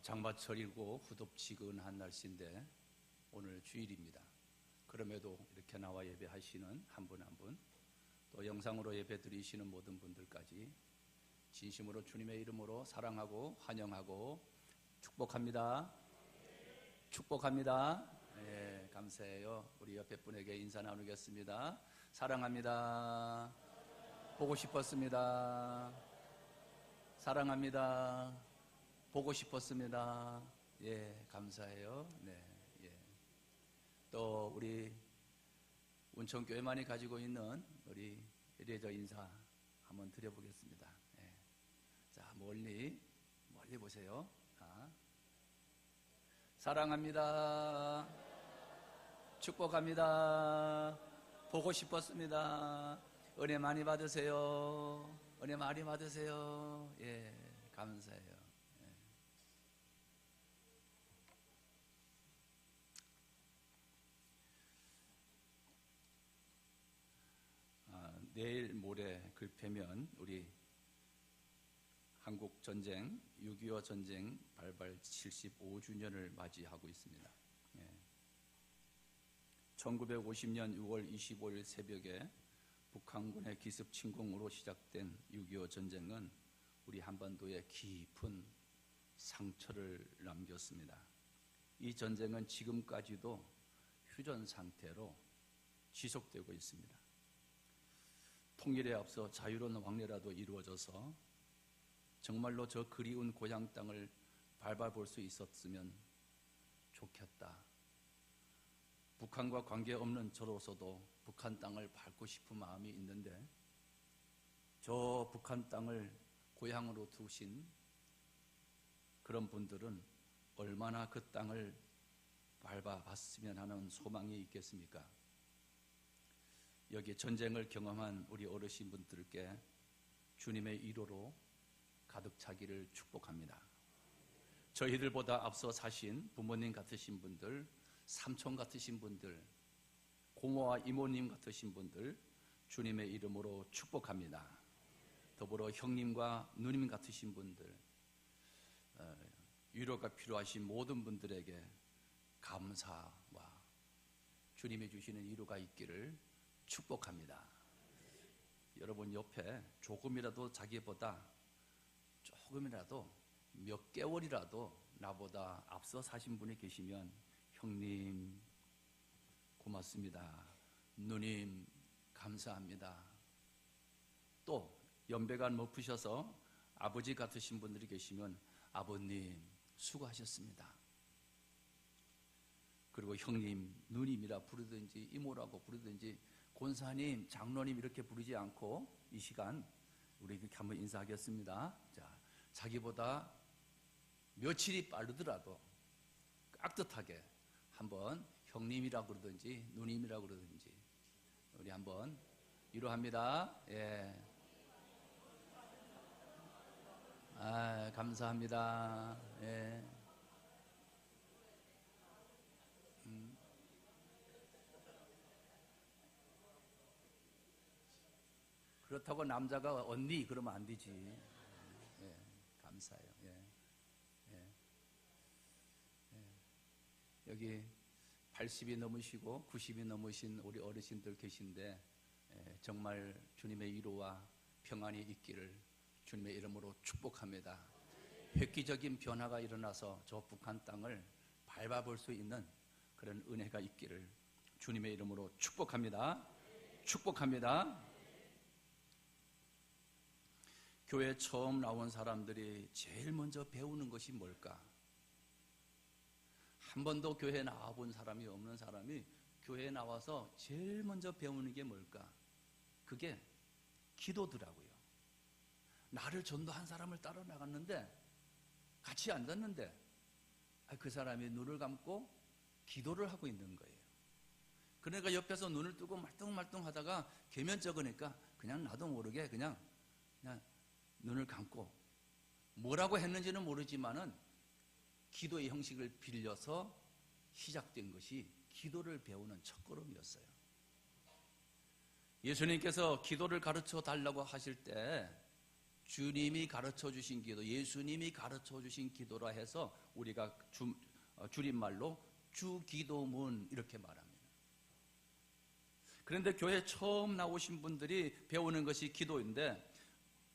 장마철이고 후덥지근한 날씨인데 오늘 주일입니다. 그럼에도 이렇게 나와 예배하시는 한 분 한 분, 또 영상으로 예배 드리시는 모든 분들까지 진심으로 주님의 이름으로 사랑하고 환영하고 축복합니다. 축복합니다. 네, 감사해요. 우리 옆에 분에게 인사 나누겠습니다. 사랑합니다. 보고 싶었습니다. 사랑합니다. 보고 싶었습니다. 예, 감사해요. 네, 예. 또 우리 운천교회만이 가지고 있는 우리 이래저 인사 한번 드려보겠습니다. 예. 자, 멀리 보세요. 사랑합니다. 축복합니다. 보고 싶었습니다. 은혜 많이 받으세요. 은혜 많이 받으세요. 예, 감사해요. 내일 모레 글패면 우리 한국 전쟁 6.25 전쟁 발발 75주년을 맞이하고 있습니다. 1950년 6월 25일 새벽에 북한군의 기습 침공으로 시작된 6.25 전쟁은 우리 한반도에 깊은 상처를 남겼습니다. 이 전쟁은 지금까지도 휴전 상태로 지속되고 있습니다. 통일에 앞서 자유로운 왕래라도 이루어져서 정말로 저 그리운 고향 땅을 밟아볼 수 있었으면 좋겠다. 북한과 관계없는 저로서도 북한 땅을 밟고 싶은 마음이 있는데 저 북한 땅을 고향으로 두신 그런 분들은 얼마나 그 땅을 밟아봤으면 하는 소망이 있겠습니까? 여기 전쟁을 경험한 우리 어르신분들께 주님의 위로로 가득 차기를 축복합니다. 저희들보다 앞서 사신 부모님 같으신 분들, 삼촌 같으신 분들, 고모와 이모님 같으신 분들 주님의 이름으로 축복합니다. 더불어 형님과 누님 같으신 분들, 위로가 필요하신 모든 분들에게 감사와 주님이 주시는 위로가 있기를 축복합니다. 여러분 옆에 조금이라도 자기보다 조금이라도 몇 개월이라도 나보다 앞서 사신 분이 계시면 형님 고맙습니다. 누님 감사합니다. 또 연배가 높으셔서 아버지 같으신 분들이 계시면 아버님 수고하셨습니다. 그리고 형님, 누님이라 부르든지 이모라고 부르든지 권사님, 장로님 이렇게 부르지 않고 이 시간 우리 이렇게 한번 인사하겠습니다. 자, 자기보다 며칠이 빠르더라도 깍듯하게 한번 형님이라 그러든지 누님이라 그러든지 우리 한번 위로합니다. 예. 감사합니다. 예. 그렇다고 남자가 언니 그러면 안 되지. 예, 감사해요. 예, 예, 예. 여기 80이 넘으시고 90이 넘으신 우리 어르신들 계신데 정말 주님의 위로와 평안이 있기를 주님의 이름으로 축복합니다. 획기적인 변화가 일어나서 저 북한 땅을 밟아볼 수 있는 그런 은혜가 있기를 주님의 이름으로 축복합니다. 축복합니다. 교회 처음 나온 사람들이 제일 먼저 배우는 것이 뭘까? 한 번도 교회에 나와본 사람이 없는 사람이 교회에 나와서 제일 먼저 배우는 게 뭘까? 그게 기도더라고요. 나를 전도한 사람을 따라 나갔는데 같이 앉았는데 그 사람이 눈을 감고 기도를 하고 있는 거예요. 그러니까 옆에서 눈을 뜨고 말똥말똥 하다가 계면 적으니까 그냥 나도 모르게 그냥 눈을 감고 뭐라고 했는지는 모르지만은 기도의 형식을 빌려서 시작된 것이 기도를 배우는 첫걸음이었어요. 예수님께서 기도를 가르쳐 달라고 하실 때 주님이 가르쳐 주신 기도, 예수님이 가르쳐 주신 기도라 해서 우리가 줄임말로 주기도문 이렇게 말합니다. 그런데 교회 처음 나오신 분들이 배우는 것이 기도인데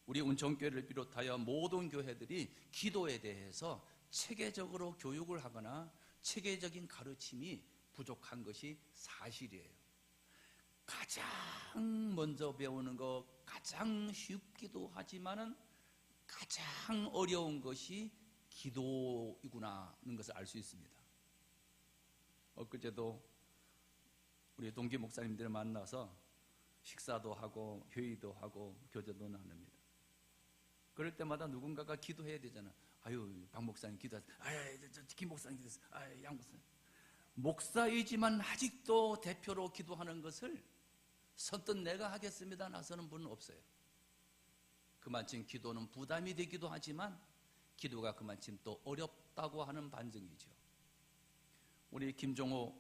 우리 운천교회를 비롯하여 모든 교회들이 기도에 대해서 체계적으로 교육을 하거나 체계적인 가르침이 부족한 것이 사실이에요. 가장 먼저 배우는 것, 가장 쉽기도 하지만은 가장 어려운 것이 기도이구나 하는 것을 알 수 있습니다. 엊그제도 우리 동기 목사님들 만나서 식사도 하고 회의도 하고 교제도 나눕니다. 그럴 때마다 누군가가 기도해야 되잖아. 아유, 박 목사님 기도하세요. 아유, 김 목사님 기도하세요. 아유, 양 목사님. 목사이지만 아직도 대표로 기도하는 것을 선뜻 내가 하겠습니다 나서는 분은 없어요. 그만큼 기도는 부담이 되기도 하지만 기도가 그만큼 또 어렵다고 하는 반증이죠. 우리 김종호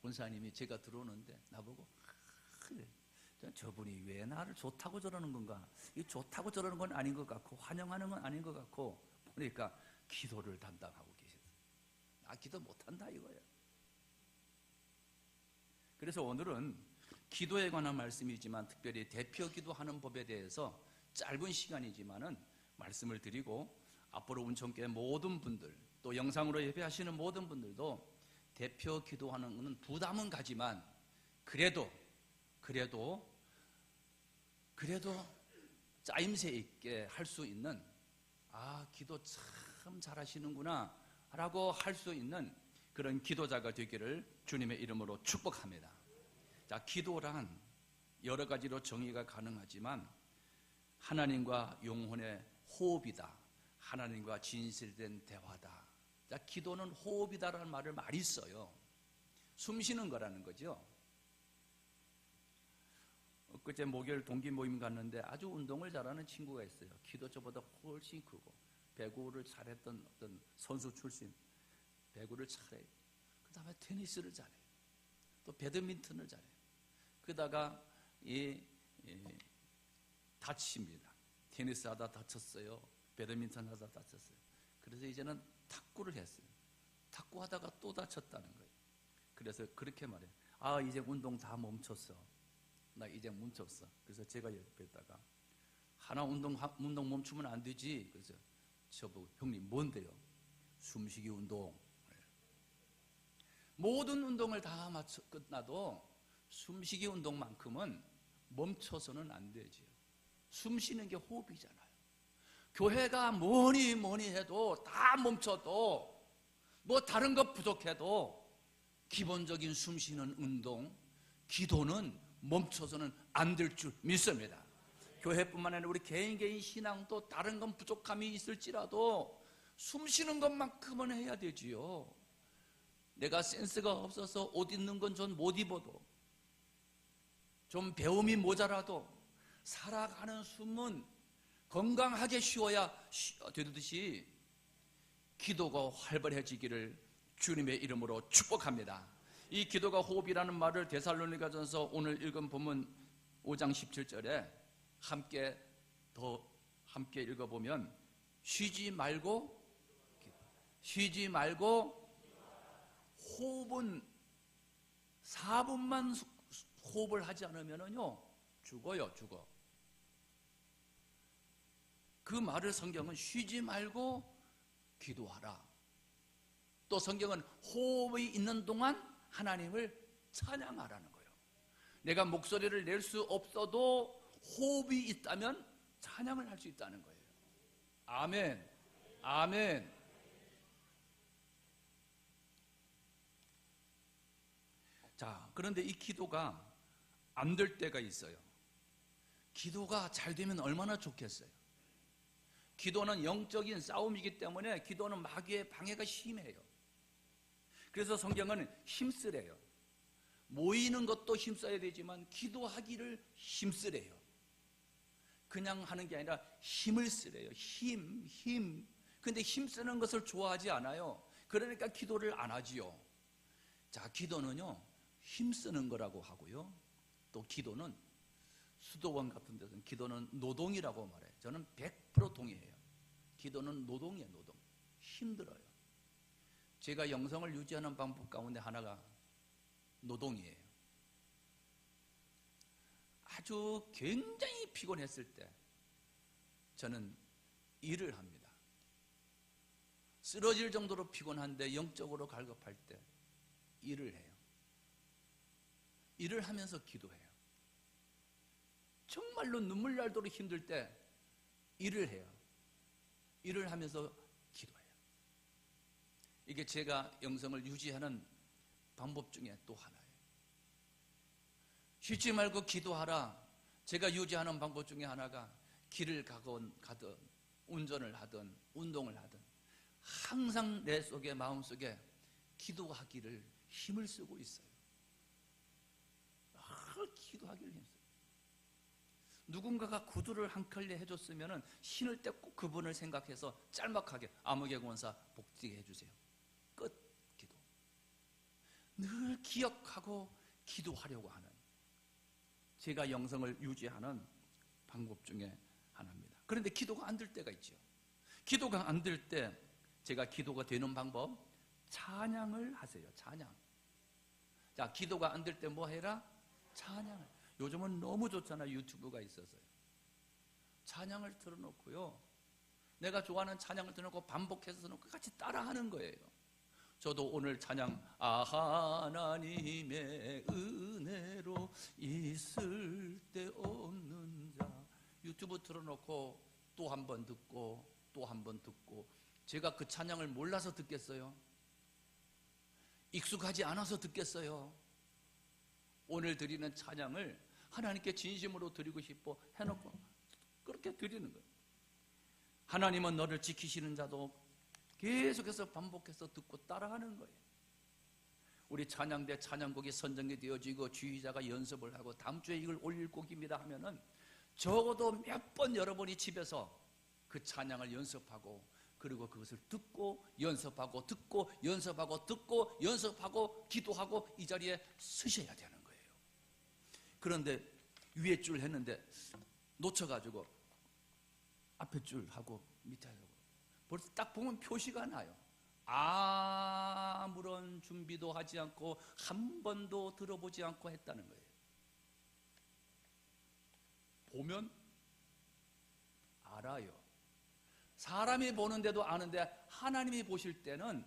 권사님이 제가 들어오는데 나보고 저분이 왜 나를 좋다고 저러는 건가? 이 좋다고 저러는 건 아닌 것 같고 환영하는 건 아닌 것 같고 그러니까 기도를 담당하고 계셨어요. 나 기도 못한다 이거예요. 그래서 오늘은 기도에 관한 말씀이지만 특별히 대표 기도하는 법에 대해서 짧은 시간이지만은 말씀을 드리고 앞으로 운천교회 모든 분들 또 영상으로 예배하시는 모든 분들도 대표 기도하는 것은 부담은 가지만 그래도 짜임새 있게 할 수 있는 기도 참 잘하시는구나 라고 할 수 있는 그런 기도자가 되기를 주님의 이름으로 축복합니다. 자, 기도란 여러 가지로 정의가 가능하지만 하나님과 영혼의 호흡이다. 하나님과 진실된 대화다. 자, 기도는 호흡이다라는 말을 많이 써요. 숨 쉬는 거라는 거죠. 엊그제 목요일 동기 모임 갔는데 아주 운동을 잘하는 친구가 있어요. 키도 저보다 훨씬 크고 배구를 잘했던 어떤 선수 출신. 배구를 잘해요. 그 다음에 테니스를 잘해요. 또 배드민턴을 잘해요. 그러다가 다칩니다. 테니스 하다 다쳤어요. 배드민턴 하다 다쳤어요. 그래서 이제는 탁구를 했어요. 탁구 하다가 또 다쳤다는 거예요. 그래서 그렇게 말해요. 이제 운동 다 멈췄어. 나 이제 멈췄어. 그래서 제가 옆에다가 하나 운동 멈추면 안 되지. 그래서 저보고 형님 뭔데요? 숨쉬기 운동. 모든 운동을 다 끝나도 숨쉬기 운동만큼은 멈춰서는 안 되지요. 숨 쉬는 게 호흡이잖아요. 교회가 뭐니 해도 다 멈춰도 뭐 다른 것 부족해도 기본적인 숨 쉬는 운동, 기도는 멈춰서는 안 될 줄 믿습니다. 교회뿐만 아니라 우리 개인 신앙도 다른 건 부족함이 있을지라도 숨 쉬는 것만큼은 해야 되지요. 내가 센스가 없어서 옷 입는 건 전 못 입어도 좀 배움이 모자라도 살아가는 숨은 건강하게 쉬어야 되듯이 기도가 활발해지기를 주님의 이름으로 축복합니다. 이 기도가 호흡이라는 말을 데살로니가전서 오늘 읽은 본문 5장 17절에 함께 읽어보면 쉬지 말고 호흡은 4분만 호흡을 하지 않으면요 죽어요. 그 말을 성경은 쉬지 말고 기도하라. 또 성경은 호흡이 있는 동안 하나님을 찬양하라는 거예요. 내가 목소리를 낼 수 없어도 호흡이 있다면 찬양을 할 수 있다는 거예요. 아멘. 자, 그런데 이 기도가 안 될 때가 있어요. 기도가 잘 되면 얼마나 좋겠어요. 기도는 영적인 싸움이기 때문에 기도는 마귀의 방해가 심해요. 그래서 성경은 힘쓰래요. 모이는 것도 힘써야 되지만 기도하기를 힘쓰래요. 그냥 하는 게 아니라 힘을 쓰래요. 힘. 근데 힘쓰는 것을 좋아하지 않아요. 그러니까 기도를 안 하지요. 자, 기도는요 힘쓰는 거라고 하고요. 또 기도는 수도원 같은 데서는 기도는 노동이라고 말해요. 저는 100% 동의해요. 기도는 노동이에요. 노동. 힘들어요. 제가 영성을 유지하는 방법 가운데 하나가 노동이에요. 아주 굉장히 피곤했을 때 저는 일을 합니다. 쓰러질 정도로 피곤한데 영적으로 갈급할 때 일을 해요. 일을 하면서 기도해요. 정말로 눈물 날도록 힘들 때 일을 해요. 일을 하면서 기도해요. 이게 제가 영성을 유지하는 방법 중에 또 하나예요. 쉬지 말고 기도하라. 제가 유지하는 방법 중에 하나가 길을 가든 운전을 하든 운동을 하든 항상 내 속에 마음속에 기도하기를 힘을 쓰고 있어요. 기도하기를 힘써요. 누군가가 구두를 한 켤레 해줬으면 신을 때 꼭 그분을 생각해서 짤막하게 아무개 권사 복지게 해주세요. 끝. 기도. 늘 기억하고 기도하려고 하는 제가 영성을 유지하는 방법 중에 하나입니다. 그런데 기도가 안 될 때가 있죠. 기도가 안 될 때 제가 기도가 되는 방법, 찬양을 하세요. 찬양. 자, 기도가 안 될 때 뭐 해라? 찬양을. 요즘은 너무 좋잖아요. 유튜브가 있어서요. 찬양을 틀어놓고요. 내가 좋아하는 찬양을 틀어놓고 반복해서 틀어놓고 같이 따라하는 거예요. 저도 오늘 찬양 하나님의 은혜로 있을 데 없는 자 유튜브 틀어놓고 또 한 번 듣고 또 한 번 듣고 제가 그 찬양을 몰라서 듣겠어요? 익숙하지 않아서 듣겠어요? 오늘 드리는 찬양을 하나님께 진심으로 드리고 싶어 해놓고 그렇게 드리는 거예요. 하나님은 너를 지키시는 자도 계속해서 반복해서 듣고 따라하는 거예요. 우리 찬양대 찬양곡이 선정이 되어지고 주의자가 연습을 하고 다음 주에 이걸 올릴 곡입니다 하면은 적어도 몇 번 여러분이 집에서 그 찬양을 연습하고 그리고 그것을 듣고 연습하고 듣고 연습하고 듣고 연습하고 기도하고 이 자리에 서셔야 되는 거예요. 그런데 위에 줄 했는데 놓쳐가지고 앞에 줄 하고 밑에 하고 벌써 딱 보면 표시가 나요. 아무런 준비도 하지 않고 한 번도 들어보지 않고 했다는 거예요. 보면 알아요. 사람이 보는데도 아는데 하나님이 보실 때는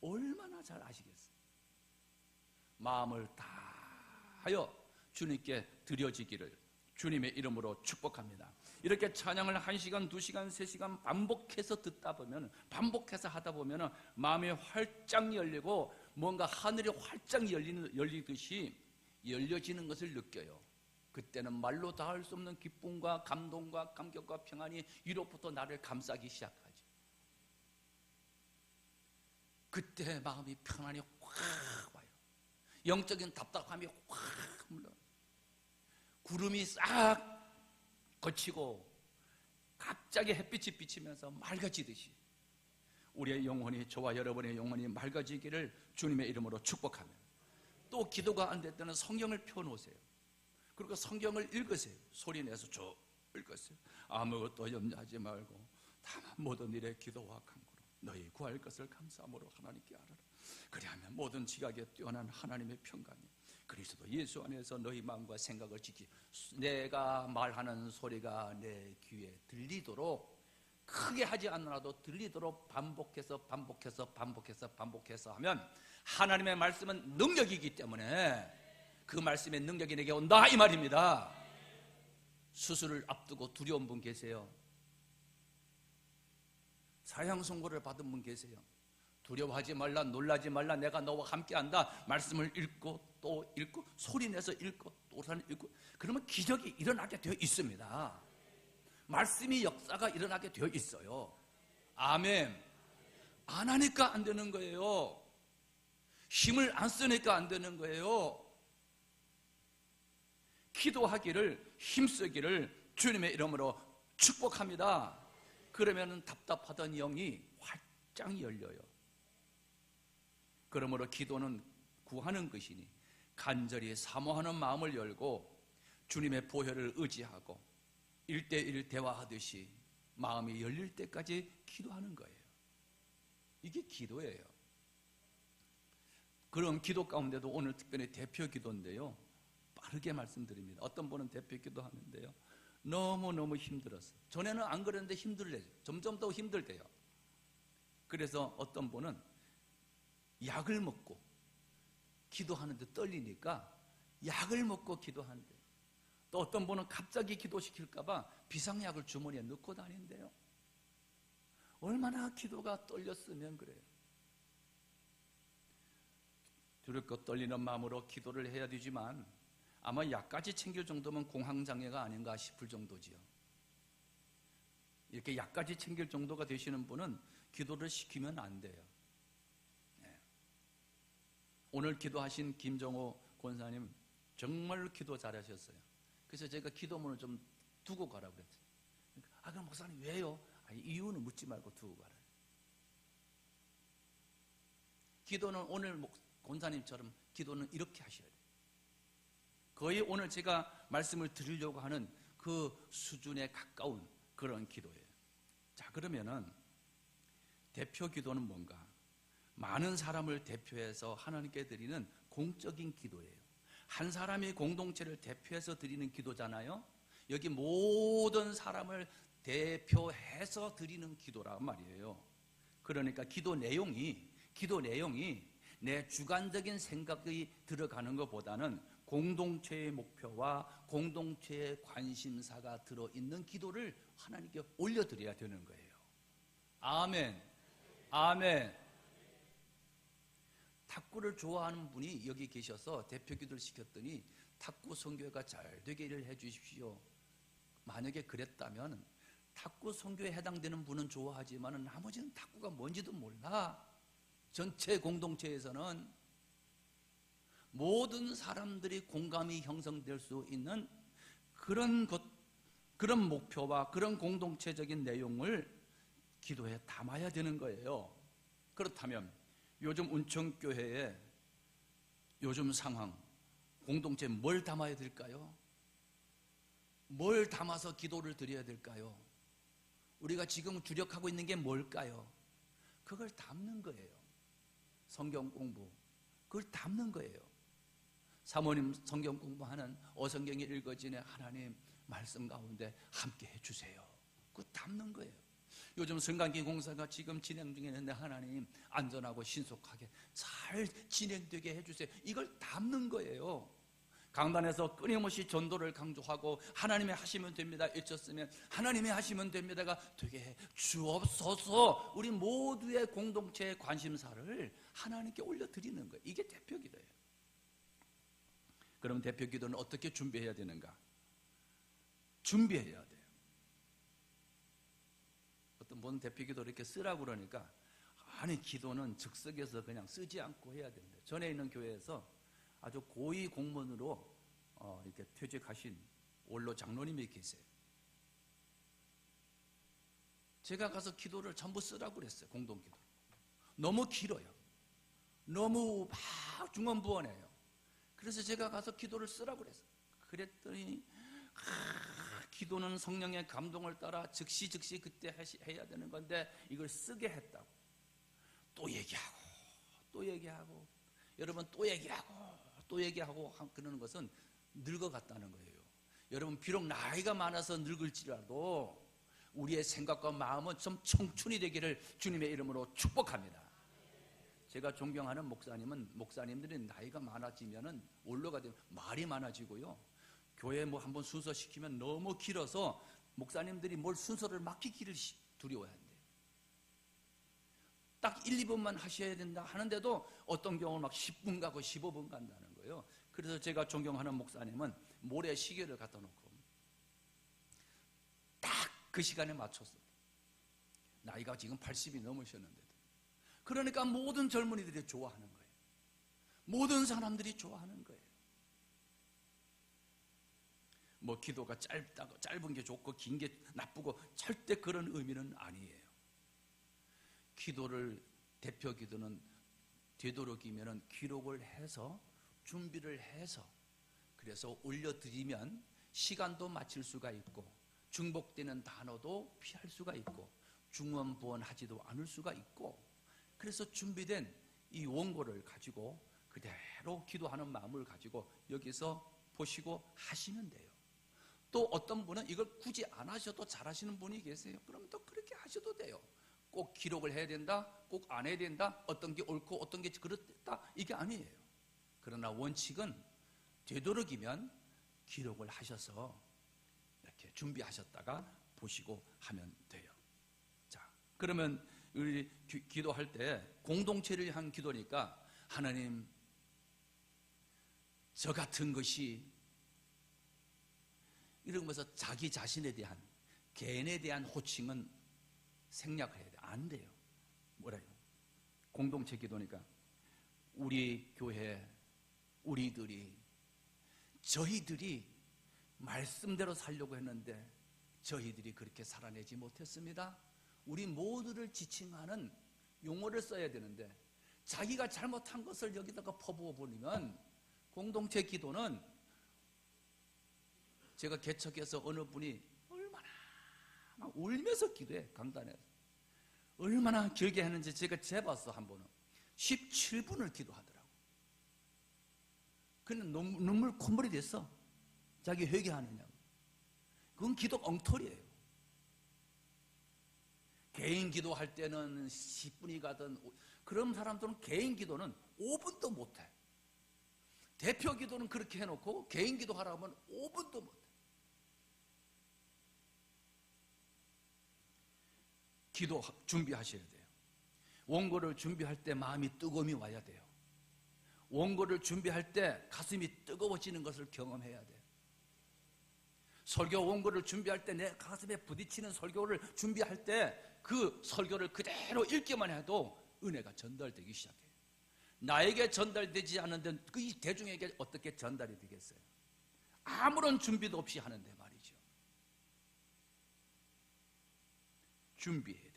얼마나 잘 아시겠어요. 마음을 다하여 주님께 드려지기를 주님의 이름으로 축복합니다. 이렇게 찬양을 1시간, 2시간, 3시간 반복해서 듣다 보면 반복해서 하다 보면 마음이 활짝 열리고 뭔가 하늘이 활짝 열리듯이 열려지는 것을 느껴요. 그때는 말로 다 할 수 없는 기쁨과 감동과 감격과 평안이 위로부터 나를 감싸기 시작하죠. 그때 마음이 평안이 확 와요. 영적인 답답함이 확 물러요. 구름이 싹 거치고 갑자기 햇빛이 비치면서 맑아지듯이 우리의 영혼이, 저와 여러분의 영혼이 맑아지기를 주님의 이름으로 축복합니다. 또 기도가 안 될 때는 성경을 펴놓으세요. 그리고 성경을 읽으세요. 소리내서 쭉 읽으세요. 아무것도 염려하지 말고 다만 모든 일에 기도와 간구로 너희 구할 것을 감사함으로 하나님께 알아라. 그리하면 모든 지각에 뛰어난 하나님의 평강이 그리스도 예수 안에서 너희 마음과 생각을 지키 내가 말하는 소리가 내 귀에 들리도록 크게 하지 않더라도 들리도록 반복해서 하면 하나님의 말씀은 능력이기 때문에 그 말씀의 능력이 내게 온다 이 말입니다. 수술을 앞두고 두려운 분 계세요? 사형 선고를 받은 분 계세요? 두려워하지 말라, 놀라지 말라, 내가 너와 함께한다. 말씀을 읽고 또 읽고 소리내서 읽고 또 읽고 그러면 기적이 일어나게 되어 있습니다. 말씀이 역사가 일어나게 되어 있어요. 아멘. 안 하니까 안 되는 거예요. 힘을 안 쓰니까 안 되는 거예요. 기도하기를 힘쓰기를 주님의 이름으로 축복합니다. 그러면 답답하던 영이 활짝 열려요. 그러므로 기도는 구하는 것이니 간절히 사모하는 마음을 열고 주님의 보혈을 의지하고 1대1 대화하듯이 마음이 열릴 때까지 기도하는 거예요. 이게 기도예요. 그런 기도 가운데도 오늘 특별히 대표 기도인데요, 빠르게 말씀드립니다. 어떤 분은 대표 기도하는데요, 너무너무 힘들었어요. 전에는 안 그랬는데 힘들래요. 점점 더 힘들대요. 그래서 어떤 분은 약을 먹고 기도하는데 떨리니까 약을 먹고 기도하는데, 또 어떤 분은 갑자기 기도시킬까봐 비상약을 주머니에 넣고 다닌대요. 얼마나 기도가 떨렸으면 그래요. 두렵고 떨리는 마음으로 기도를 해야 되지만 아마 약까지 챙길 정도면 공황장애가 아닌가 싶을 정도지요. 이렇게 약까지 챙길 정도가 되시는 분은 기도를 시키면 안 돼요. 네. 오늘 기도하신 김정호 권사님 정말로 기도 잘하셨어요. 그래서 제가 기도문을 좀 두고 가라고 그랬어요. 그럼 목사님 왜요? 이유는 묻지 말고 두고 가라. 기도는 오늘 권사님처럼 기도는 이렇게 하셔야 돼요. 거의 오늘 제가 말씀을 드리려고 하는 그 수준에 가까운 그런 기도예요. 자, 그러면은 대표 기도는 뭔가? 많은 사람을 대표해서 하나님께 드리는 공적인 기도예요. 한 사람이 공동체를 대표해서 드리는 기도잖아요. 여기 모든 사람을 대표해서 드리는 기도란 말이에요. 그러니까 기도 내용이 내 주관적인 생각이 들어가는 것보다는 공동체의 목표와 공동체의 관심사가 들어있는 기도를 하나님께 올려드려야 되는 거예요. 아멘. 아멘. 탁구를 좋아하는 분이 여기 계셔서 대표 기도를 시켰더니 탁구 선교회가 잘 되기를 해주십시오. 만약에 그랬다면 탁구 선교에 해당되는 분은 좋아하지만 나머지는 탁구가 뭔지도 몰라. 전체 공동체에서는 모든 사람들이 공감이 형성될 수 있는 그런 목표와 그런 공동체적인 내용을 기도에 담아야 되는 거예요. 그렇다면 요즘 운천교회의 요즘 상황, 공동체 뭘 담아야 될까요? 뭘 담아서 기도를 드려야 될까요? 우리가 지금 주력하고 있는 게 뭘까요? 그걸 담는 거예요. 성경 공부, 그걸 담는 거예요. 사모님 성경 공부하는 어성경이 읽어지네 하나님 말씀 가운데 함께 해주세요. 그거 담는 거예요. 요즘 성강기 공사가 지금 진행 중에 있는데 하나님 안전하고 신속하게 잘 진행되게 해주세요. 이걸 담는 거예요. 강단에서 끊임없이 전도를 강조하고 하나님이 하시면 됩니다 외쳤으면 하나님이 하시면 됩니다가 되게 해 주옵소서. 우리 모두의 공동체의 관심사를 하나님께 올려드리는 거예요. 이게 대표 기도예요. 그럼 대표 기도는 어떻게 준비해야 되는가? 준비해야 돼요. 어떤 분 대표 기도를 이렇게 쓰라고 그러니까 아니 기도는 즉석에서 그냥 쓰지 않고 해야 된다. 전에 있는 교회에서 아주 고위 공무원으로 이렇게 퇴직하신 원로 장로님이 계세요. 제가 가서 기도를 전부 쓰라고 그랬어요. 공동기도. 너무 길어요. 너무 막 중언부언해요. 그래서 제가 가서 기도를 쓰라고 그랬어요. 그랬더니 기도는 성령의 감동을 따라 즉시 그때 해야 되는 건데 이걸 쓰게 했다고. 또 얘기하고 여러분 또 얘기하고 그러는 것은 늙어갔다는 거예요. 여러분 비록 나이가 많아서 늙을지라도 우리의 생각과 마음은 좀 청춘이 되기를 주님의 이름으로 축복합니다. 제가 존경하는 목사님들이 나이가 많아지면은 올라가 되면 말이 많아지고요. 교회 뭐 한번 순서 시키면 너무 길어서 목사님들이 뭘 순서를 맡기기를 두려워한대요. 딱 1, 2분만 하셔야 된다 하는데도 어떤 경우는 막 10분 가고 15분 간다는 거예요. 그래서 제가 존경하는 목사님은 모래 시계를 갖다 놓고 딱 그 시간에 맞춰서 나이가 지금 80이 넘으셨는데도 그러니까 모든 젊은이들이 좋아하는 거예요. 모든 사람들이 좋아하는 거예요. 뭐 기도가 짧은 게 좋고 긴 게 나쁘고 절대 그런 의미는 아니에요. 기도를 대표 기도는 되도록이면 기록을 해서 준비를 해서 그래서 올려드리면 시간도 맞출 수가 있고 중복되는 단어도 피할 수가 있고 중원부원하지도 않을 수가 있고, 그래서 준비된 이 원고를 가지고 그대로 기도하는 마음을 가지고 여기서 보시고 하시면 돼요. 또 어떤 분은 이걸 굳이 안 하셔도 잘하시는 분이 계세요. 그러면 또 그렇게 하셔도 돼요. 꼭 기록을 해야 된다, 꼭 안 해야 된다, 어떤 게 옳고 어떤 게 그렇다, 이게 아니에요. 그러나 원칙은 되도록이면 기록을 하셔서 이렇게 준비하셨다가 보시고 하면 돼요. 자, 그러면 우리 기도할 때 공동체를 위한 기도니까, 하나님, 저 같은 것이, 이러면서 자기 자신에 대한, 개인에 대한 호칭은 생략해야 돼. 안 돼요. 뭐래요? 공동체 기도니까 우리 교회, 우리들이, 저희들이 말씀대로 살려고 했는데 저희들이 그렇게 살아내지 못했습니다. 우리 모두를 지칭하는 용어를 써야 되는데 자기가 잘못한 것을 여기다가 퍼부어 버리면, 공동체 기도는, 제가 개척해서 어느 분이 얼마나 막 울면서 기도해, 강단에서 얼마나 길게 했는지 제가 재봤어. 한 번은 17분을 기도하더라고. 그는 눈물 콧물이 됐어. 자기 회개하느냐고. 그건 기도 엉터리예요. 개인 기도할 때는 10분이 가든, 그런 사람들은 개인 기도는 5분도 못해. 대표 기도는 그렇게 해놓고 개인 기도하라고 하면 5분도 못해. 기도 준비하셔야 돼요. 원고를 준비할 때 마음이 뜨거움이 와야 돼요. 원고를 준비할 때 가슴이 뜨거워지는 것을 경험해야 돼요. 설교 원고를 준비할 때 내 가슴에 부딪히는 설교를 준비할 때 그 설교를 그대로 읽기만 해도 은혜가 전달되기 시작해요. 나에게 전달되지 않는데 그 대중에게 어떻게 전달이 되겠어요? 아무런 준비도 없이 하는데 말이죠. 준비해야 돼요.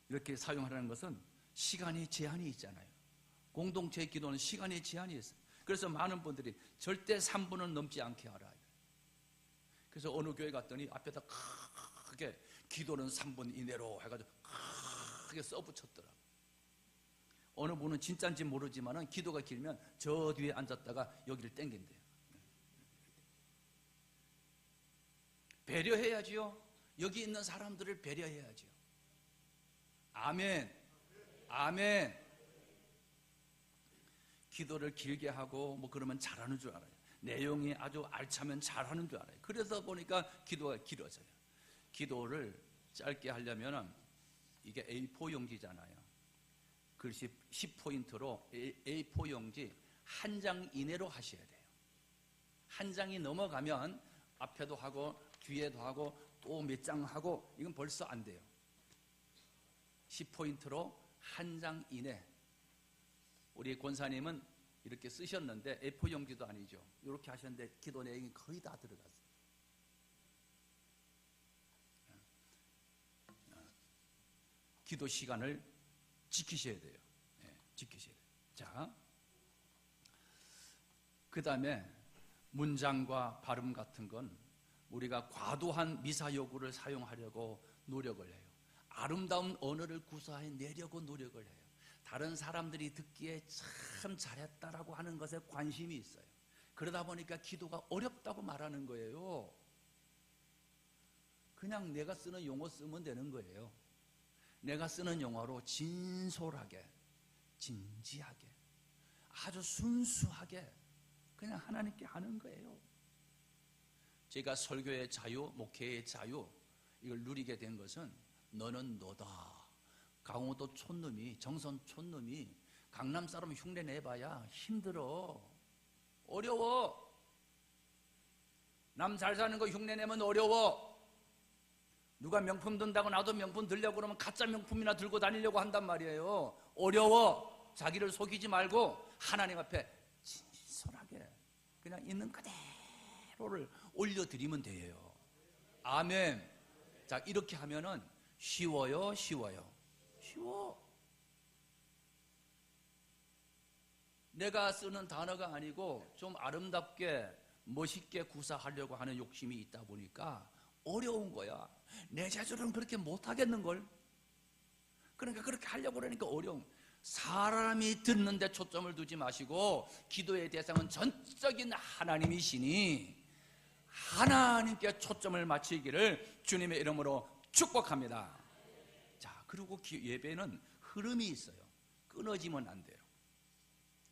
이렇게 사용하라는 것은 시간이 제한이 있잖아요. 공동체 기도는 시간이 제한이 있어요. 그래서 많은 분들이 절대 3분은 넘지 않게 하라. 그래서 어느 교회 갔더니 앞에다 크게 기도는 3분 이내로 해가지고 크게 써붙였더라고. 어느 분은 진짜인지 모르지만 기도가 길면 저 뒤에 앉았다가 여기를 땡긴대요. 배려해야지요. 여기 있는 사람들을 배려해야지요. 아멘. 아멘. 기도를 길게 하고 뭐 그러면 잘하는 줄 알아요. 내용이 아주 알차면 잘하는 줄 알아요. 그래서 보니까 기도가 길어져요. 기도를 짧게 하려면 이게 A4 용지잖아요. 글씨 10포인트로 A4 용지 한 장 이내로 하셔야 돼요. 한 장이 넘어가면 앞에도 하고 뒤에도 하고 또 몇 장 하고 이건 벌써 안 돼요. 10포인트로 한 장 이내. 우리 권사님은 이렇게 쓰셨는데 A4 용지도 아니죠. 이렇게 하셨는데 기도 내용이 거의 다 들어갔어요. 기도 시간을 지키셔야 돼요. 네, 지키셔야 돼요. 자, 그 다음에 문장과 발음 같은 건 우리가 과도한 미사 요구를 사용하려고 노력을 해요. 아름다운 언어를 구사해 내려고 노력을 해요. 다른 사람들이 듣기에 참 잘했다라고 하는 것에 관심이 있어요. 그러다 보니까 기도가 어렵다고 말하는 거예요. 그냥 내가 쓰는 용어 쓰면 되는 거예요. 내가 쓰는 용어로 진솔하게, 진지하게, 아주 순수하게 그냥 하나님께 하는 거예요. 제가 설교의 자유, 목회의 자유 이걸 누리게 된 것은 너는 너다. 강원도 촌놈이, 정선 촌놈이 강남 사람 흉내 내봐야 힘들어. 어려워. 남 잘 사는 거 흉내 내면 어려워. 누가 명품 든다고 나도 명품 들려고 그러면 가짜 명품이나 들고 다니려고 한단 말이에요. 어려워. 자기를 속이지 말고 하나님 앞에 진솔하게 그냥 있는 그대로를 올려드리면 돼요. 아멘. 자, 이렇게 하면은 쉬워요, 쉬워요. 쉬워. 내가 쓰는 단어가 아니고 좀 아름답게 멋있게 구사하려고 하는 욕심이 있다 보니까 어려운 거야. 내 자신은 그렇게 못하겠는걸. 그러니까 그렇게 하려고 그러니까 어려운. 사람이 듣는데 초점을 두지 마시고 기도의 대상은 전적인 하나님이시니 하나님께 초점을 맞추기를 주님의 이름으로 축복합니다. 자, 그리고 예배는 흐름이 있어요. 끊어지면 안 돼요.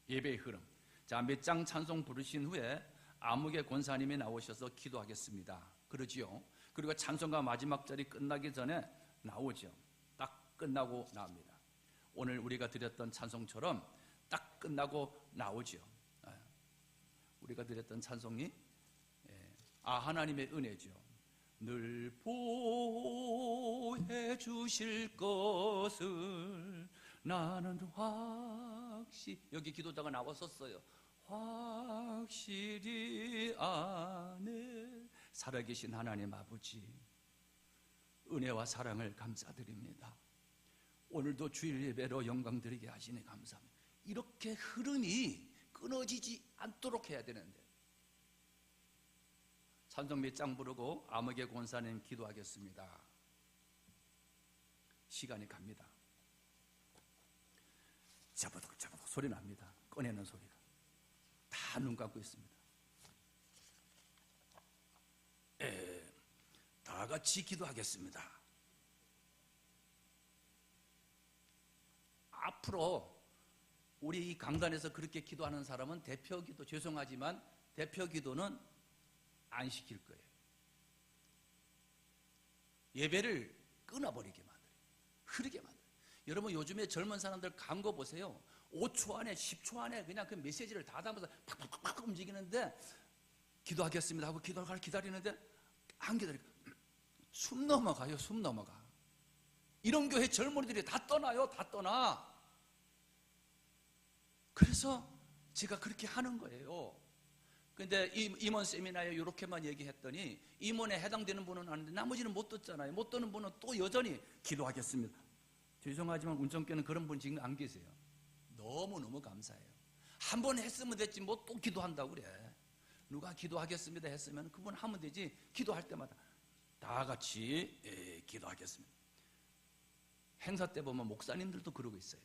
예배의 흐름. 자, 몇 장 찬송 부르신 후에 아무개 권사님이 나오셔서 기도하겠습니다. 그러지요. 그리고 찬송가 마지막 절이 끝나기 전에 나오죠. 딱 끝나고 나옵니다. 오늘 우리가 드렸던 찬송처럼 딱 끝나고 나오죠. 우리가 드렸던 찬송이 하나님의 은혜죠. 늘 보해 주실 것을 나는 여기 기도자가 나왔었어요. 확실히 아네. 살아계신 하나님 아버지, 은혜와 사랑을 감사드립니다. 오늘도 주일 예배로 영광 드리게 하시니 감사합니다. 이렇게 흐름이 끊어지지 않도록 해야 되는데, 찬송 몇 장 부르고 아무개 권사님 기도하겠습니다. 시간이 갑니다. 자바닥 자바닥 소리 납니다. 꺼내는 소리가. 다 눈 감고 있습니다. 다 같이 기도하겠습니다. 앞으로 우리 이 강단에서 그렇게 기도하는 사람은 대표기도, 죄송하지만 대표기도는 안 시킬 거예요. 예배를 끊어버리게 만들어요. 흐르게 만들어요. 여러분, 요즘에 젊은 사람들 광고 보세요. 5초 안에 10초 안에 그냥 그 메시지를 다 담아서 팍팍팍 움직이는데, 기도하겠습니다 하고 기다리는데 안 기다리고 숨 넘어가요. 숨 넘어가. 이런 교회 젊은이들이 다 떠나요. 다 떠나. 그래서 제가 그렇게 하는 거예요. 근데 임원 세미나에 이렇게만 얘기했더니 임원에 해당되는 분은 아는데 나머지는 못 듣잖아요. 못 듣는 분은 또 여전히 기도하겠습니다. 죄송하지만 운전께는 그런 분 지금 안 계세요. 너무너무 감사해요. 한 번 했으면 됐지 뭐 또 기도한다고 그래. 누가 기도하겠습니다 했으면 그분 하면 되지. 기도할 때마다 다 같이 기도하겠습니다. 행사 때 보면 목사님들도 그러고 있어요.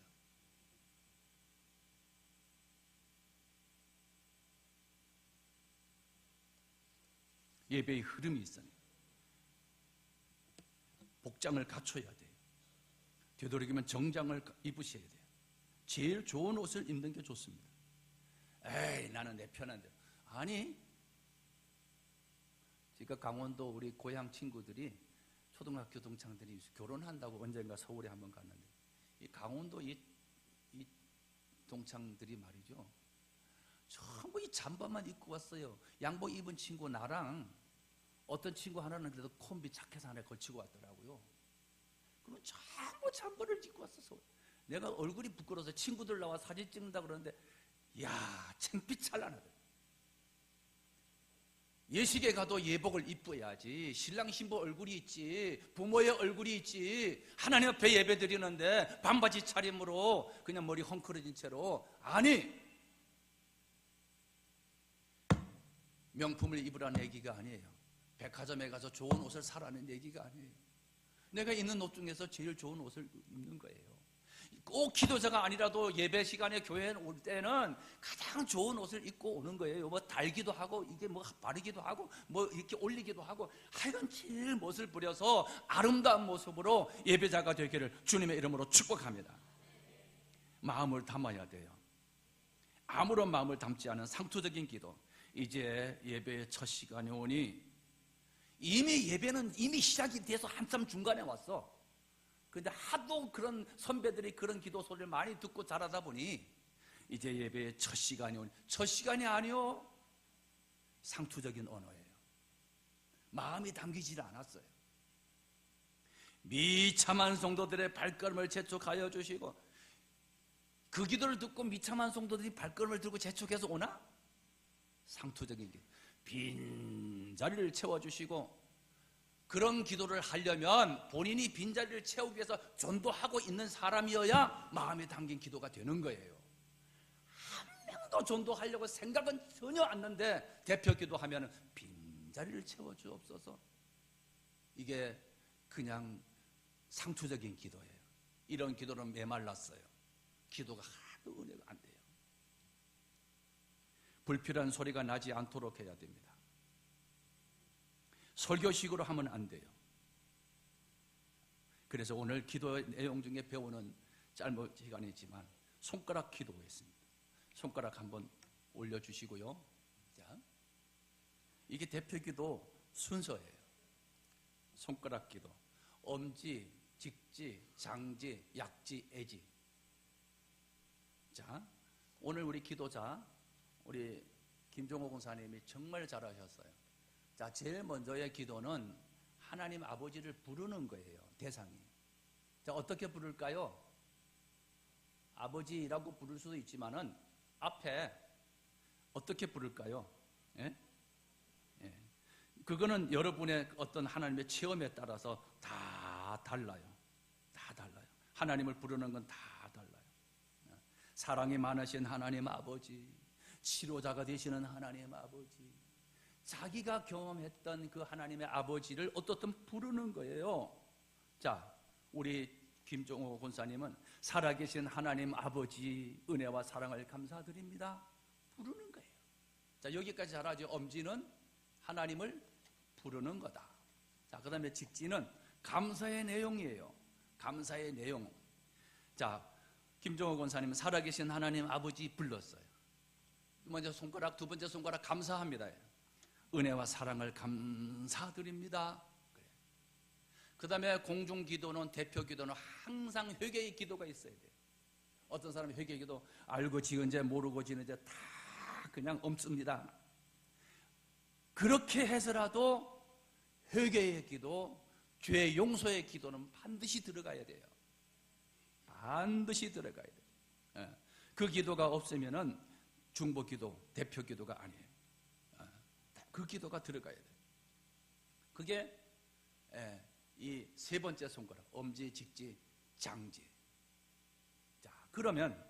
예배의 흐름이 있어요. 복장을 갖춰야 돼요. 되도록이면 정장을 입으셔야 돼요. 제일 좋은 옷을 입는 게 좋습니다. 에이, 나는 내 편한 대로. 아니, 제가 강원도 우리 고향 친구들이, 초등학교 동창들이 결혼한다고 언젠가 서울에 한번 갔는데, 이 강원도 이 동창들이 말이죠, 전부 이 잠바만 입고 왔어요. 양복 입은 친구 나랑 어떤 친구 하나는 그래도 콤비 자켓 하나 걸치고 왔더라고요. 그러면 전부 잠바를 입고 왔어서 내가 얼굴이 부끄러워서 친구들 나와 사진 찍는다 그러는데, 이야, 창빛 찬란하더라고요. 예식에 가도 예복을 입어야지. 신랑 신부 얼굴이 있지, 부모의 얼굴이 있지. 하나님 앞에 예배 드리는데 반바지 차림으로 그냥 머리 헝클어진 채로, 아니, 명품을 입으라는 얘기가 아니에요. 백화점에 가서 좋은 옷을 사라는 얘기가 아니에요. 내가 입는 옷 중에서 제일 좋은 옷을 입는 거예요. 꼭 기도자가 아니라도 예배 시간에 교회에 올 때는 가장 좋은 옷을 입고 오는 거예요. 뭐 달기도 하고, 이게 뭐 바르기도 하고, 뭐 이렇게 올리기도 하고, 하여간 제일 멋을 부려서 아름다운 모습으로 예배자가 되기를 주님의 이름으로 축복합니다. 마음을 담아야 돼요. 아무런 마음을 담지 않은 상투적인 기도. 이제 예배의 첫 시간이 오니, 이미 예배는 이미 시작이 돼서 한참 중간에 왔어. 근데 하도 그런 선배들이 그런 기도 소리를 많이 듣고 자라다 보니 이제 예배의 첫 시간이 오니, 첫 시간이 아니요, 상투적인 언어예요. 마음이 담기질 않았어요. 미참한 성도들의 발걸음을 재촉하여 주시고, 그 기도를 듣고 미참한 성도들이 발걸음을 들고 재촉해서 오나? 상투적인 기도. 빈 자리를 채워주시고, 그런 기도를 하려면 본인이 빈자리를 채우기 위해서 전도하고 있는 사람이어야 마음에 담긴 기도가 되는 거예요. 한 번도 전도하려고 생각은 전혀 않는데 대표 기도하면 빈자리를 채워주옵소서. 이게 그냥 상투적인 기도예요. 이런 기도는 메말랐어요. 기도가 하도 은혜가 안 돼요. 불필요한 소리가 나지 않도록 해야 됩니다. 설교식으로 하면 안 돼요. 그래서 오늘 기도 내용 중에 배우는 짧은 시간이지만 손가락 기도했습니다. 손가락 한번 올려주시고요. 자, 이게 대표 기도 순서예요. 손가락 기도. 엄지, 직지, 장지, 약지, 애지. 자, 오늘 우리 기도자 우리 김종호 권사님이 정말 잘하셨어요. 자, 제일 먼저의 기도는 하나님 아버지를 부르는 거예요. 대상이. 자, 어떻게 부를까요? 아버지라고 부를 수도 있지만은 앞에 어떻게 부를까요? 예? 예. 그거는 여러분의 어떤 하나님의 체험에 따라서 다 달라요. 다 달라요. 하나님을 부르는 건 다 달라요. 사랑이 많으신 하나님 아버지, 치료자가 되시는 하나님 아버지, 자기가 경험했던 그 하나님의 아버지를 어떻든 부르는 거예요. 자, 우리 김종호 권사님은 살아계신 하나님 아버지 은혜와 사랑을 감사드립니다. 부르는 거예요. 자, 여기까지 잘하죠. 엄지는 하나님을 부르는 거다. 자, 그 다음에 직지는 감사의 내용이에요. 감사의 내용. 자, 김종호 권사님은 살아계신 하나님 아버지 불렀어요. 먼저 손가락, 두 번째 손가락 감사합니다. 은혜와 사랑을 감사드립니다. 그 다음에 공중기도는, 대표기도는 항상 회개의 기도가 있어야 돼요. 어떤 사람이 회개의 기도 알고 지은 죄 모르고 지은 죄 다 그냥 없습니다. 그렇게 해서라도 회개의 기도, 죄 용서의 기도는 반드시 들어가야 돼요. 반드시 들어가야 돼요. 그 기도가 없으면은 중보기도, 대표기도가 아니에요. 그 기도가 들어가야 돼요. 그게 이 세 번째 손가락, 엄지, 직지, 장지. 자, 그러면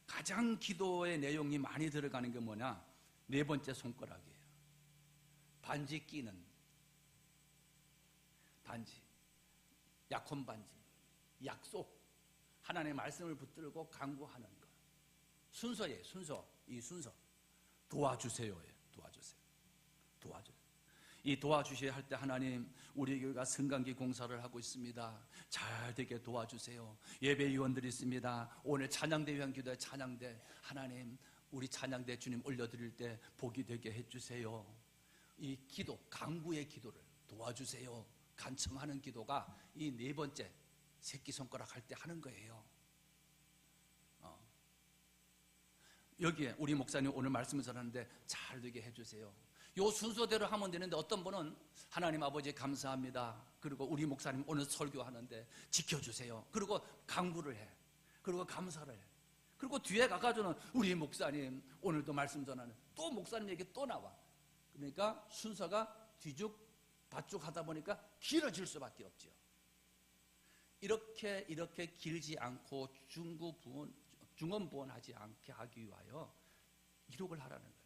가장 기도의 내용이 많이 들어가는 게 뭐냐? 네 번째 손가락이에요. 반지 끼는 반지, 약혼 반지, 약속, 하나님의 말씀을 붙들고 강구하는 것. 순서예요. 순서. 이 순서. 도와주세요예요. 도와주세요. 도와주세요. 이 도와주셔야 할 때 하나님, 우리 교회가 성강기 공사를 하고 있습니다. 잘 되게 도와주세요. 예배위원들이 있습니다. 오늘 찬양대 위한 기도에 찬양대, 하나님 우리 찬양대 주님 올려드릴 때 복이 되게 해주세요. 이 기도, 강구의 기도를 도와주세요. 간청하는 기도가 이 네 번째 새끼손가락 할 때 하는 거예요. 여기에 우리 목사님 오늘 말씀을 전하는데 잘 되게 해주세요. 요 순서대로 하면 되는데 어떤 분은 하나님 아버지 감사합니다. 그리고 우리 목사님 오늘 설교하는데 지켜주세요. 그리고 강구를 해. 그리고 감사를 해. 그리고 뒤에 가가지고는 우리 목사님 오늘도 말씀 전하는, 또 목사님 얘기 또 나와. 그러니까 순서가 뒤죽박죽 하다 보니까 길어질 수밖에 없죠. 이렇게 길지 않고 중언부언하지 않게 하기 위하여 기록을 하라는 거예요.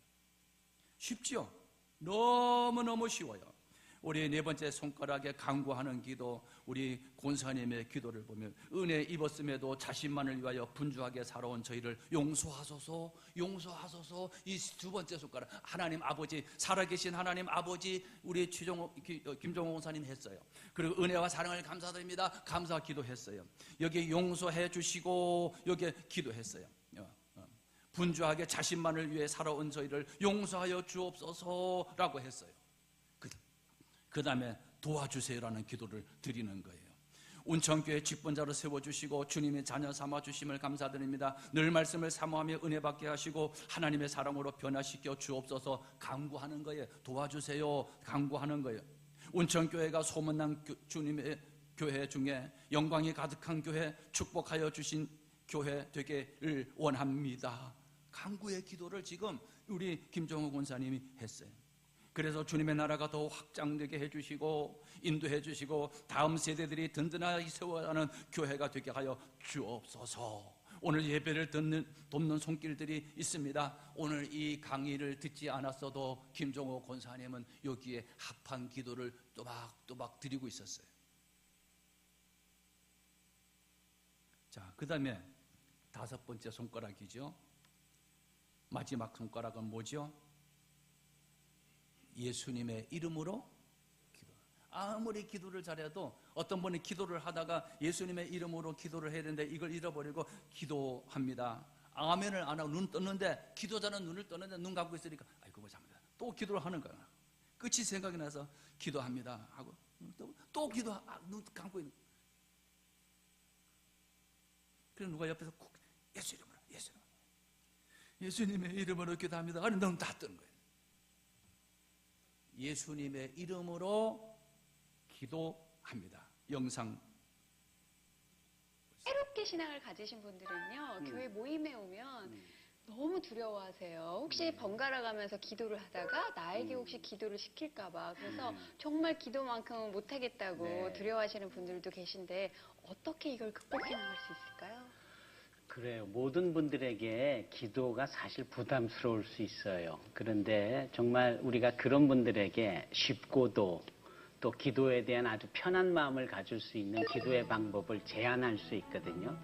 쉽죠? 너무너무 쉬워요. 우리 네 번째 손가락에 강구하는 기도, 우리 권사님의 기도를 보면 은혜 입었음에도 자신만을 위하여 분주하게 살아온 저희를 용서하소서, 용서하소서. 이 두 번째 손가락, 하나님 아버지, 살아계신 하나님 아버지, 우리 김종호 권사님 했어요. 그리고 은혜와 사랑을 감사드립니다. 감사 기도했어요. 여기 용서해 주시고 여기 기도했어요. 분주하게 자신만을 위해 살아온 저희를 용서하여 주옵소서라고 했어요. 그 다음에 도와주세요라는 기도를 드리는 거예요. 운천교회 직분자로 세워주시고 주님의 자녀 삼아주심을 감사드립니다. 늘 말씀을 사모하며 은혜 받게 하시고 하나님의 사랑으로 변화시켜 주옵소서. 강구하는 거예요. 도와주세요. 강구하는 거예요. 운천교회가 소문난 주님의 교회 중에 영광이 가득한 교회, 축복하여 주신 교회 되기를 원합니다. 강구의 기도를 지금 우리 김종호 권사님이 했어요. 그래서 주님의 나라가 더 확장되게 해주시고 인도해 주시고 다음 세대들이 든든하게 세워가는 교회가 되게 하여 주옵소서. 오늘 예배를 돕는 손길들이 있습니다. 오늘 이 강의를 듣지 않았어도 김종호 권사님은 여기에 합한 기도를 또박또박 드리고 있었어요. 자, 그 다음에 5번째 손가락이죠. 마지막 손가락은 뭐죠? 예수님의 이름으로 기도. 아무리 기도를 잘해도 어떤 분이 기도를 하다가 예수님의 이름으로 기도를 해야 되는데 이걸 잃어버리고 기도합니다. 아멘을 안 하고 눈 떴는데, 기도자는 눈을 떴는데 눈 감고 있으니까 아이고 뭐 잘못했다. 또 기도를 하는 거야. 끝이 생각이 나서 기도합니다 하고 또 눈 감고 있는 거야. 그래서 누가 옆에서 예수 이름으로, 예수님의 이름으로 기도합니다. 아니 눈 다 뜨는 거예요. 예수님의 이름으로 기도합니다. 영상. 새롭게 신앙을 가지신 분들은요, 교회 모임에 오면 너무 두려워하세요. 혹시 번갈아 가면서 기도를 하다가 나에게 혹시 기도를 시킬까봐, 그래서 정말 기도만큼은 못하겠다고 네. 두려워하시는 분들도 계신데, 어떻게 이걸 극복해 나갈 수 있을까요? 그래요. 모든 분들에게 기도가 사실 부담스러울 수 있어요. 그런데 정말 우리가 그런 분들에게 쉽고도 또 기도에 대한 아주 편한 마음을 가질 수 있는 기도의 방법을 제안할 수 있거든요.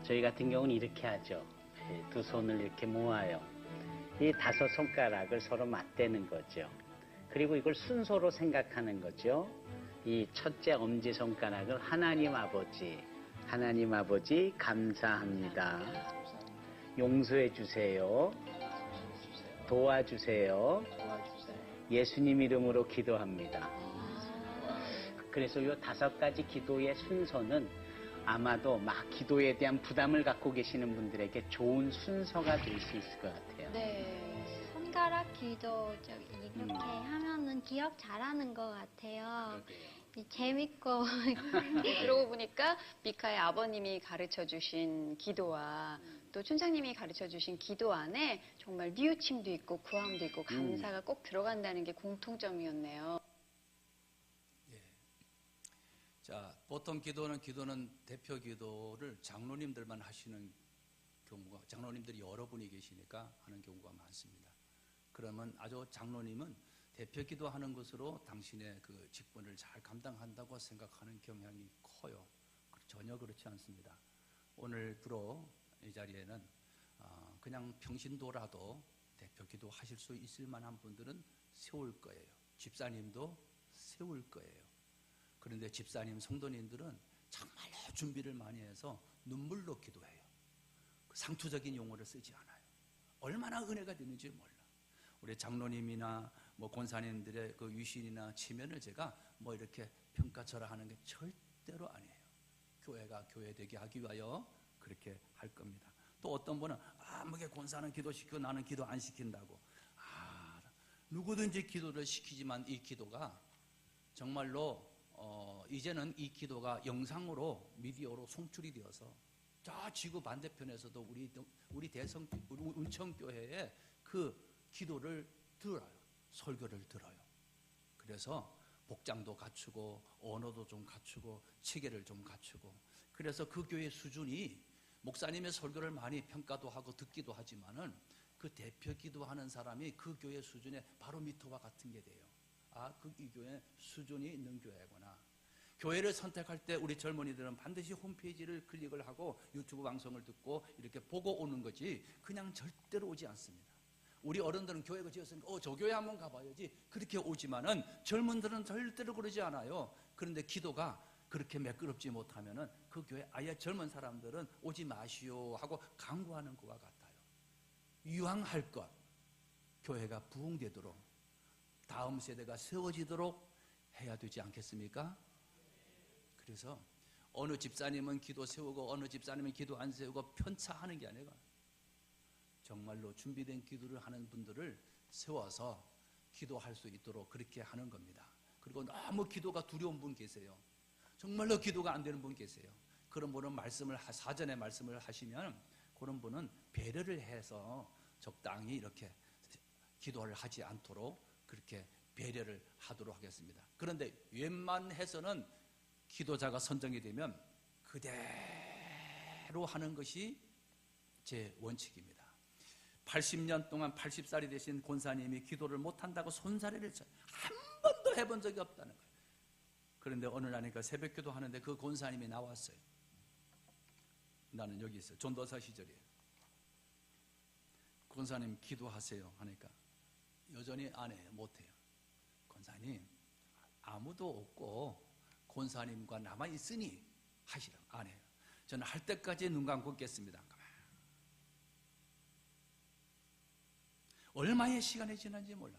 저희 같은 경우는 이렇게 하죠. 두 손을 이렇게 모아요. 이 5 손가락을 서로 맞대는 거죠. 그리고 이걸 순서로 생각하는 거죠. 이 첫째 엄지손가락을 하나님 아버지 감사합니다. 용서해 주세요. 도와주세요. 예수님 이름으로 기도합니다. 그래서 이 5가지 기도의 순서는 아마도 막 기도에 대한 부담을 갖고 계시는 분들에게 좋은 순서가 될 수 있을 것 같아요. 네. 손가락 기도 이렇게 하면은 기억 잘하는 것 같아요. 재밌고 그러고 보니까 미카의 아버님이 가르쳐주신 기도와 또 춘장님이 가르쳐주신 기도 안에 정말 뉘우침도 있고 구함도 있고 감사가 꼭 들어간다는 게 공통점이었네요. 자, 보통 기도는 대표 기도를 장로님들만 하시는 경우가, 장로님들이 여러 분이 계시니까 하는 경우가 많습니다. 그러면 아주 장로님은 대표 기도하는 것으로 당신의 그 직분을 잘 감당한다고 생각하는 경향이 커요. 전혀 그렇지 않습니다. 오늘 들어 이 자리에는 그냥 평신도라도 대표 기도 하실 수 있을 만한 분들은 세울 거예요. 집사님도 세울 거예요. 그런데 집사님, 성도님들은 정말로 준비를 많이 해서 눈물로 기도해요. 상투적인 용어를 쓰지 않아요. 얼마나 은혜가 되는지 몰라. 우리 장로님이나 권사님들의 그 유신이나 치면을 제가 이렇게 평가절하하는 게 절대로 아니에요. 교회가 교회되게 하기 위하여 그렇게 할 겁니다. 또 어떤 분은 권사는 기도시키고 나는 기도 안 시킨다고. 누구든지 기도를 시키지만 이 기도가 정말로 이제는 이 기도가 영상으로 미디어로 송출이 되어서 저 지구 반대편에서도 우리 운천교회의 그 기도를 들어요. 설교를 들어요. 그래서 복장도 갖추고 언어도 좀 갖추고 체계를 좀 갖추고, 그래서 그 교회 수준이 목사님의 설교를 많이 평가도 하고 듣기도 하지만은 그 대표 기도하는 사람이 그 교회 수준의 바로 밑과 같은 게 돼요. 이 교회 수준이 있는 교회구나. 교회를 선택할 때 우리 젊은이들은 반드시 홈페이지를 클릭을 하고 유튜브 방송을 듣고 이렇게 보고 오는 거지 그냥 절대로 오지 않습니다. 우리 어른들은 교회가 지었으니까 저 교회 한번 가봐야지 그렇게 오지만은 젊은들은 절대로 그러지 않아요. 그런데 기도가 그렇게 매끄럽지 못하면은 그 교회 아예 젊은 사람들은 오지 마시오 하고 강구하는 것과 같아요. 유황할 것, 교회가 부흥되도록 다음 세대가 세워지도록 해야 되지 않겠습니까? 그래서 어느 집사님은 기도 세우고 어느 집사님은 기도 안 세우고 편차하는 게 아니라 정말로 준비된 기도를 하는 분들을 세워서 기도할 수 있도록 그렇게 하는 겁니다. 그리고 너무 기도가 두려운 분 계세요. 정말로 기도가 안 되는 분 계세요. 그런 분은 사전에 말씀을 하시면 그런 분은 배려를 해서 적당히 이렇게 기도를 하지 않도록 그렇게 배려를 하도록 하겠습니다. 그런데 웬만해서는 기도자가 선정이 되면 그대로 그대로 하는 것이 제 원칙입니다. 80년 동안 80살이 되신 권사님이 기도를 못한다고 손사래를 쳐요. 한 번도 해본 적이 없다는 거예요. 그런데 어느 날이니까 새벽기도 하는데 그 권사님이 나왔어요. 나는 여기 있어요. 전도사 시절이에요. 권사님 기도하세요 하니까 여전히 안 해요. 못해요. 권사님 아무도 없고 권사님과 나만 있으니 하시라. 안 해요. 저는 할 때까지 눈 감고 있겠습니다. 얼마의 시간이 지난지 몰라.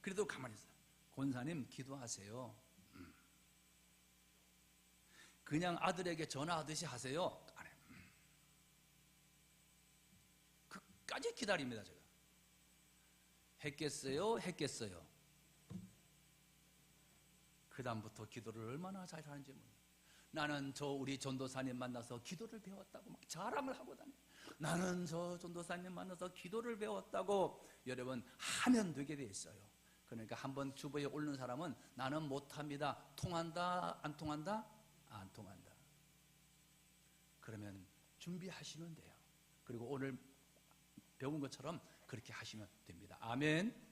그래도 가만히 있어요. 권사님 기도하세요. 그냥 아들에게 전화하듯이 하세요. 안 해요. 끝까지 기다립니다. 제가 했겠어요. 그 다음부터 기도를 얼마나 잘하는지 몰라요. 나는 저 우리 전도사님 만나서 기도를 배웠다고 막 자랑을 하고 다녀요. 나는 저 전도사님 만나서 기도를 배웠다고 여러분 하면 되게 돼 있어요. 그러니까 한번 주보에 오르는 사람은 나는 못합니다. 통한다? 안 통한다? 안 통한다. 그러면 준비하시면 돼요. 그리고 오늘 배운 것처럼 그렇게 하시면 됩니다. 아멘.